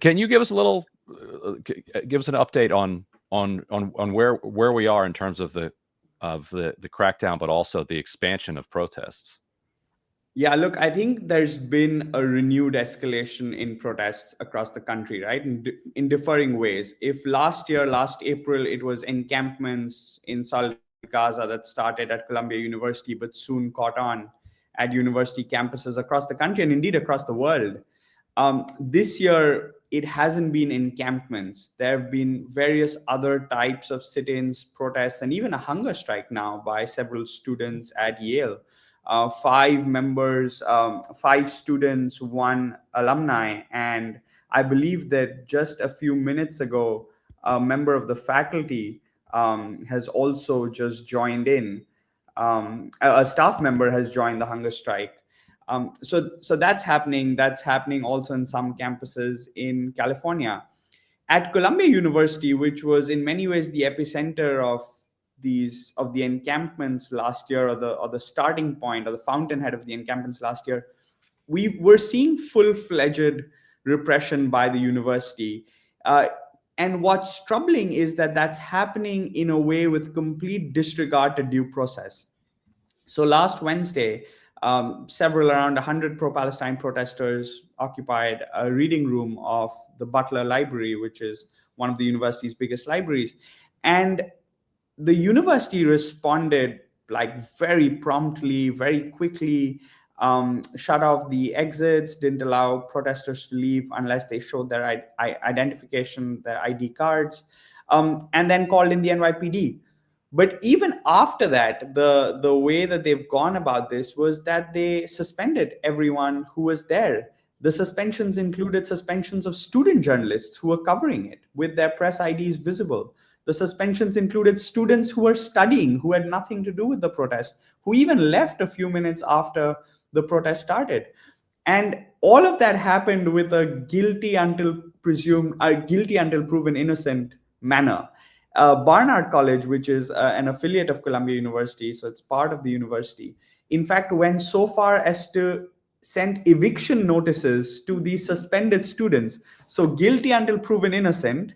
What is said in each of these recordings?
Can you give us a little, give us an update on where we are in terms of the crackdown, but also the expansion of protests? Yeah, look, I think there's been a renewed escalation in protests across the country, right? In differing ways. If last year, last April, it was encampments in solidarity with Gaza that started at Columbia University, but soon caught on at university campuses across the country and indeed across the world. This year, it hasn't been encampments. There have been various other types of sit-ins, protests, and even a hunger strike now by several students at Yale. Five members, five students, one alumni, and I believe that just a few minutes ago, a member of the faculty has also just joined in. A staff member has joined the hunger strike. So that's happening. That's happening also in some campuses in California. At Columbia University, which was in many ways the epicenter of the encampments last year, or the starting point or the fountainhead of the encampments last year, we were seeing full-fledged repression by the university. And what's troubling is that that's happening in a way with complete disregard to due process. So last Wednesday, several around 100 pro-Palestine protesters occupied a reading room of the Butler Library, which is one of the university's biggest libraries. And the university responded like very promptly, very quickly, shut off the exits, didn't allow protesters to leave unless they showed their identification, their ID cards, and then called in the NYPD. But even after that, the way that they've gone about this was that they suspended everyone who was there. The suspensions included suspensions of student journalists who were covering it with their press IDs visible. The suspensions included students who were studying, who had nothing to do with the protest, who even left a few minutes after the protest started. And all of that happened with a guilty until proven innocent manner. Barnard College, which is an affiliate of Columbia University, so it's part of the university, in fact, went so far as to send eviction notices to these suspended students. So guilty until proven innocent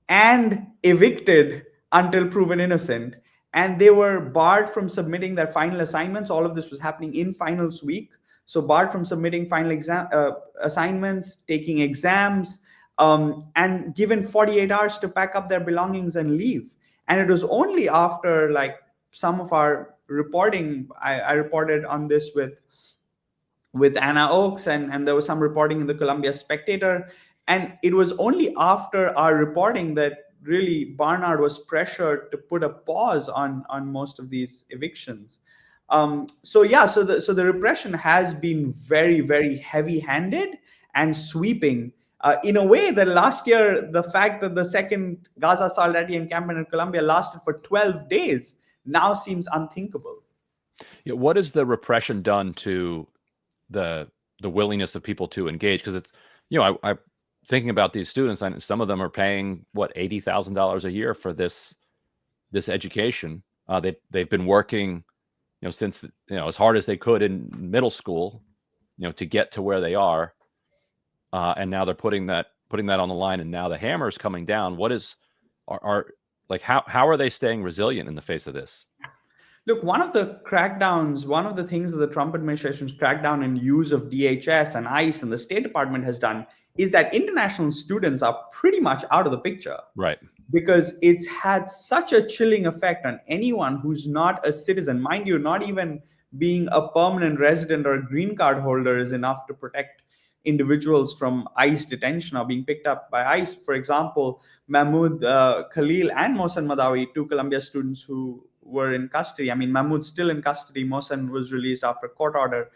and evicted until proven innocent. And they were barred from submitting their final assignments. All of this was happening in finals week. So barred from submitting final assignments, taking exams, and given 48 hours to pack up their belongings and leave. And it was only after like some of our reporting, I reported on this with Anna Oakes, and there was some reporting in the Columbia Spectator. And it was only after our reporting that really Barnard was pressured to put a pause on most of these evictions. So the repression has been very, very heavy-handed and sweeping. In a way that last year, the fact that the second Gaza Solidarity encampment in Columbia lasted for 12 days now seems unthinkable. Yeah, what has the repression done to the willingness of people to engage? Because it's, I thinking about these students, and some of them are paying what, $80,000 a year for this education. They've been working, since as hard as they could in middle school, to get to where they are, and now they're putting that on the line, and now the hammer is coming down. What is how are they staying resilient in the face of this? Look, one of the things that the Trump administration's crackdown and use of DHS and ICE and the State Department has done is that international students are pretty much out of the picture. Right. Because it's had such a chilling effect on anyone who's not a citizen. Mind you, not even being a permanent resident or a green card holder is enough to protect individuals from ICE detention or being picked up by ICE. For example, Mahmoud Khalil and Mohsen Madawi, two Columbia students who were in custody. I mean, Mahmoud's still in custody. Mohsen was released after court order.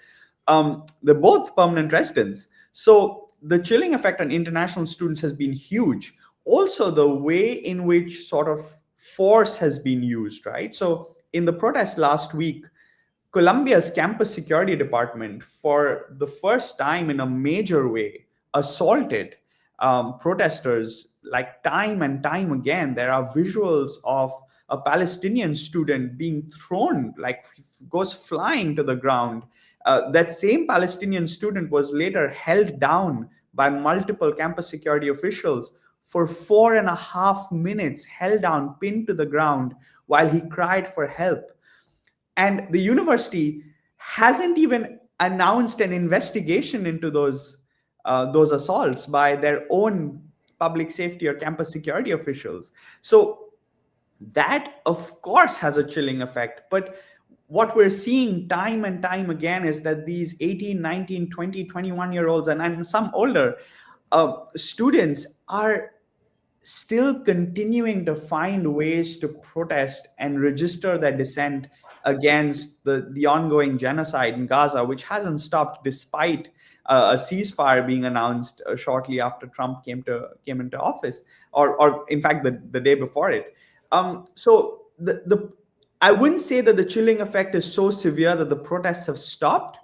They're both permanent residents. So the chilling effect on international students has been huge. Also, the way in which sort of force has been used, right? So in the protest last week, Columbia's campus security department, for the first time in a major way, assaulted protesters like time and time again. There are visuals of a Palestinian student being thrown, like goes flying to the ground. That same Palestinian student was later held down by multiple campus security officials for 4.5 minutes, held down, pinned to the ground while he cried for help. And the university hasn't even announced an investigation into those assaults by their own public safety or campus security officials. So that, of course, has a chilling effect. But what we're seeing time and time again is that these 18, 19, 20, 21-year olds and some older students are still continuing to find ways to protest and register their dissent against the ongoing genocide in Gaza, which hasn't stopped despite a ceasefire being announced shortly after Trump came into office, or in fact the day before it. So I wouldn't say that the chilling effect is so severe that the protests have stopped,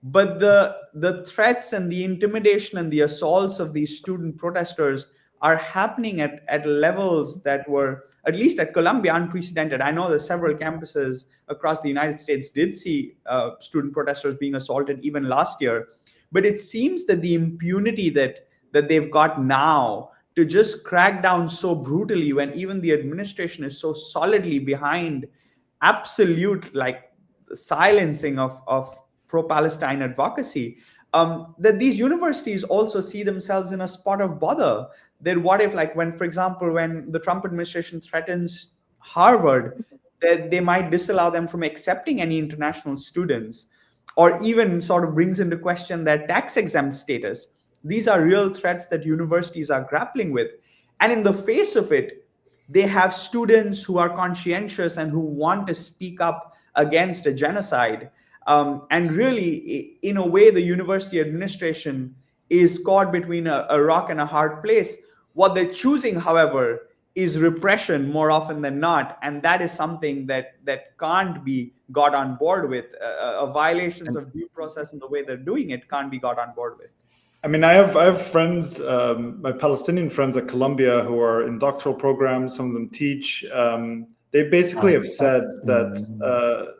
but the threats and the intimidation and the assaults of these student protesters are happening at levels that were, at least at Columbia, unprecedented. I know that several campuses across the United States did see student protesters being assaulted even last year. But it seems that the impunity that they've got now to just crack down so brutally, when even the administration is so solidly behind absolute silencing of pro-Palestine advocacy, that these universities also see themselves in a spot of bother. That what if, for example, when the Trump administration threatens Harvard, that they might disallow them from accepting any international students, or even sort of brings into question their tax exempt status. These are real threats that universities are grappling with. And in the face of it, they have students who are conscientious and who want to speak up against a genocide. And really, in a way, the university administration is caught between a rock and a hard place. What they're choosing, however, is repression more often than not. And that is something that can't be got on board with. Violations of due process and the way they're doing it can't be got on board with. I mean, I have friends, my Palestinian friends at Columbia who are in doctoral programs. Some of them teach. They basically have said that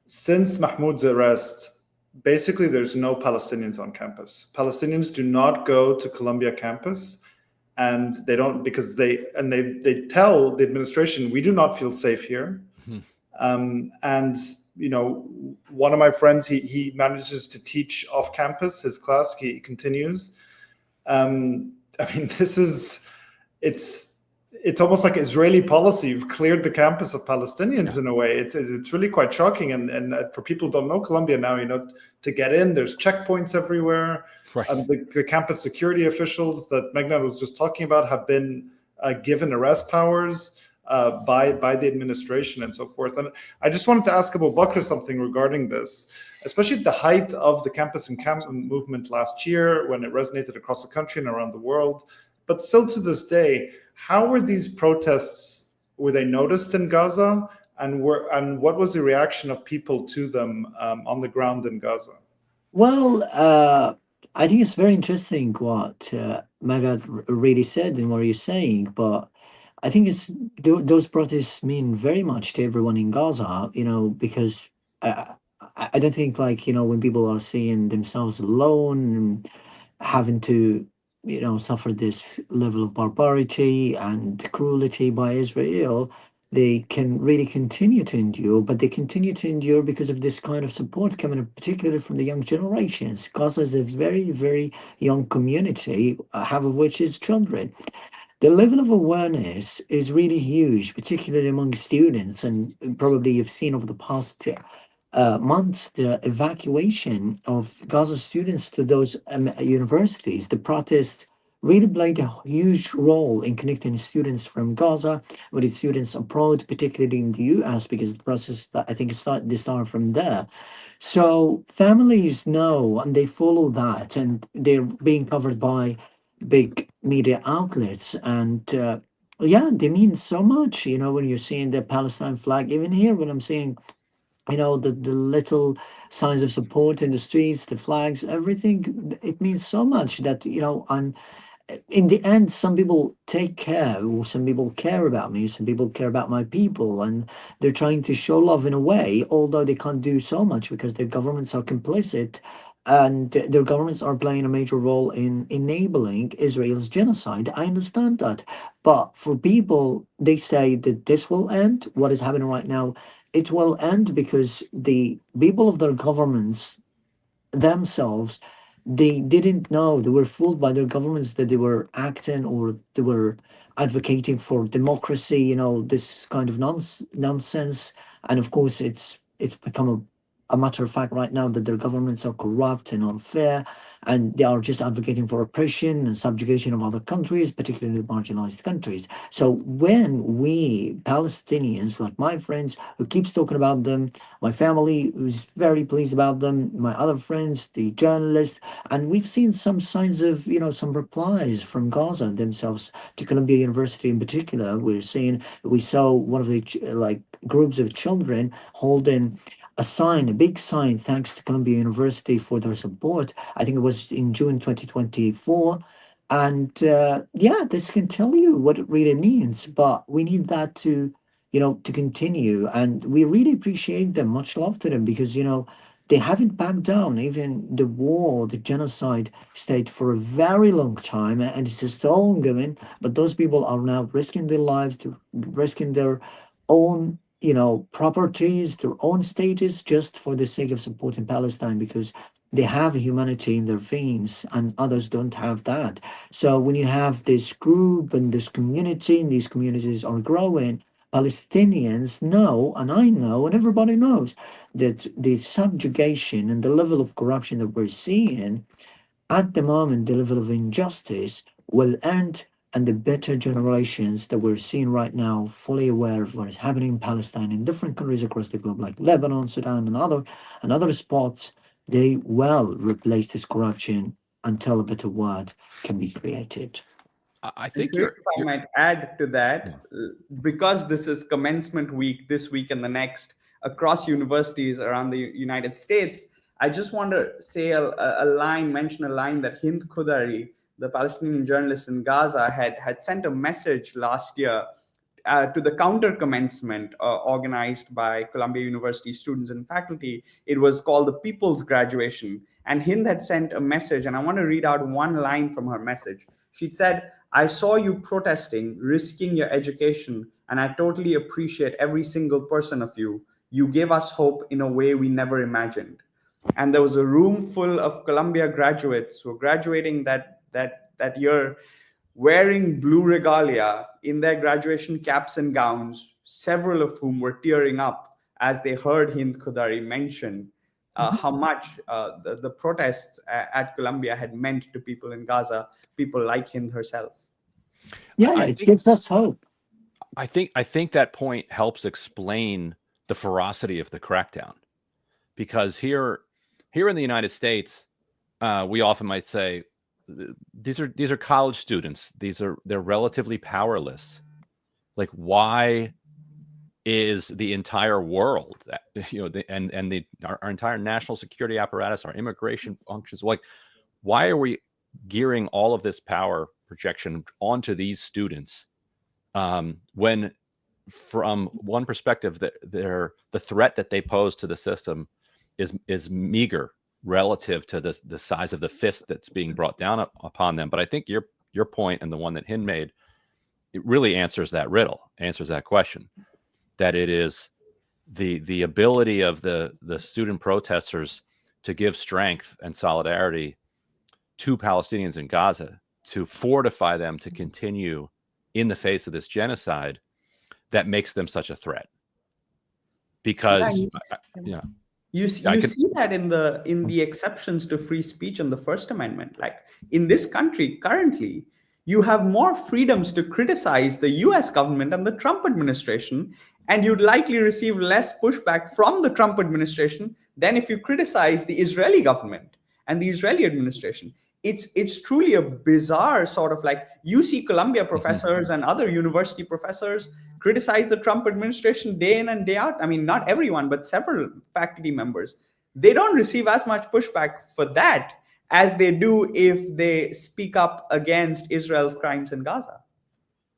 since Mahmoud's arrest, basically there's no Palestinians on campus. Palestinians do not go to Columbia campus, and they don't, because they tell the administration, we do not feel safe here. And one of my friends, he manages to teach off campus his class. He continues. I mean, it's almost like Israeli policy. You've cleared the campus of Palestinians in a way. It's really quite shocking. And for people who don't know Columbia now, to get in, there's checkpoints everywhere. Right. The campus security officials that Meghnad was just talking about have been given arrest powers by the administration and so forth. And I just wanted to ask Abubaker something regarding this, especially at the height of the campus encampment movement last year, when it resonated across the country and around the world. But still to this day, how were these protests, were they noticed in Gaza? And what was the reaction of people to them on the ground in Gaza? Well, I think it's very interesting what Meghnad really said and what you're saying, but I think those protests mean very much to everyone in Gaza, because I don't think when people are seeing themselves alone and having to suffer this level of barbarity and cruelty by Israel, they can really continue to endure, but they continue to endure because of this kind of support coming up, particularly from the young generations. Gaza is a very, very young community, half of which is children. The level of awareness is really huge, particularly among students, and probably you've seen over the past months the evacuation of Gaza students to those universities. The protests really played a huge role in connecting students from Gaza with students abroad, particularly in the US, because the process, I think, they started from there. So families know and they follow that, and they're being covered by big media outlets, and they mean so much. When you're seeing the Palestine flag, even here, when I'm seeing the little signs of support in the streets, the flags, everything, it means so much that in the end, some people take care, or some people care about me, some people care about my people, and they're trying to show love in a way, although they can't do so much because their governments are complicit. and their governments are playing a major role in enabling Israel's genocide. I understand that. But for people, they say that this will end. What is happening right now, it will end because the people of their governments themselves, they didn't know, they were fooled by their governments that they were acting or they were advocating for democracy, this kind of nonsense. And of course it's become a matter of fact right now that their governments are corrupt and unfair, and they are just advocating for oppression and subjugation of other countries, particularly marginalized countries. So when we Palestinians, like my friends who keeps talking about them, my family who's very pleased about them, my other friends, the journalists, and we've seen some signs of, some replies from Gaza themselves to Columbia University in particular. We saw one of the groups of children holding a sign, a big sign, thanks to Columbia University for their support. I think it was in June 2024. And this can tell you what it really means, but we need that to continue. And we really appreciate them. Much love to them because, they haven't backed down. Even the war, the genocide stayed for a very long time and it's still ongoing. But those people are now risking their lives, risking their own properties, their own status, just for the sake of supporting Palestine, because they have humanity in their veins and others don't have that. So when you have this group and this community, and these communities are growing, Palestinians know, and I know, and everybody knows, that the subjugation and the level of corruption that we're seeing at the moment, the level of injustice will end, and the better generations that we're seeing right now, fully aware of what is happening in Palestine, in different countries across the globe, like Lebanon, Sudan, and other spots, they will replace this corruption until a better word can be created. I think if I might add to that, because this is commencement week this week and the next across universities around the United States, I just want to say mention a line that Hind Kouddous, the Palestinian journalist in Gaza, had sent a message last year to the counter commencement organized by Columbia University students and faculty. It was called the People's Graduation. And Hind had sent a message, and I want to read out one line from her message. She said, "I saw you protesting, risking your education, and I totally appreciate every single person of you. You gave us hope in a way we never imagined." And there was a room full of Columbia graduates who were graduating that year, wearing blue regalia in their graduation caps and gowns, several of whom were tearing up as they heard Hind Kouddous mention how much the protests at Columbia had meant to people in Gaza, people like Hind herself. It gives us hope. I think that point helps explain the ferocity of the crackdown, because here in the United States, we often might say, these are college students. They're relatively powerless. Like, why is the entire world, our entire national security apparatus, our immigration functions, like, why are we gearing all of this power projection onto these students, when from one perspective the threat that they pose to the system is meager relative to the size of the fist that's being brought down upon them. But I think your point, and the one that Hind made, it really answers that riddle, answers that question, that it is the ability of the student protesters to give strength and solidarity to Palestinians in Gaza, to fortify them to continue in the face of this genocide, that makes them such a threat. Because you see that in the exceptions to free speech and the First Amendment. Like, in this country currently, you have more freedoms to criticize the US government and the Trump administration, and you'd likely receive less pushback from the Trump administration than if you criticize the Israeli government and the Israeli administration. It's truly a bizarre sort of, like, you see Columbia professors and other university professors criticize the Trump administration day in and day out. I mean, not everyone, but several faculty members. They don't receive as much pushback for that as they do if they speak up against Israel's crimes in Gaza.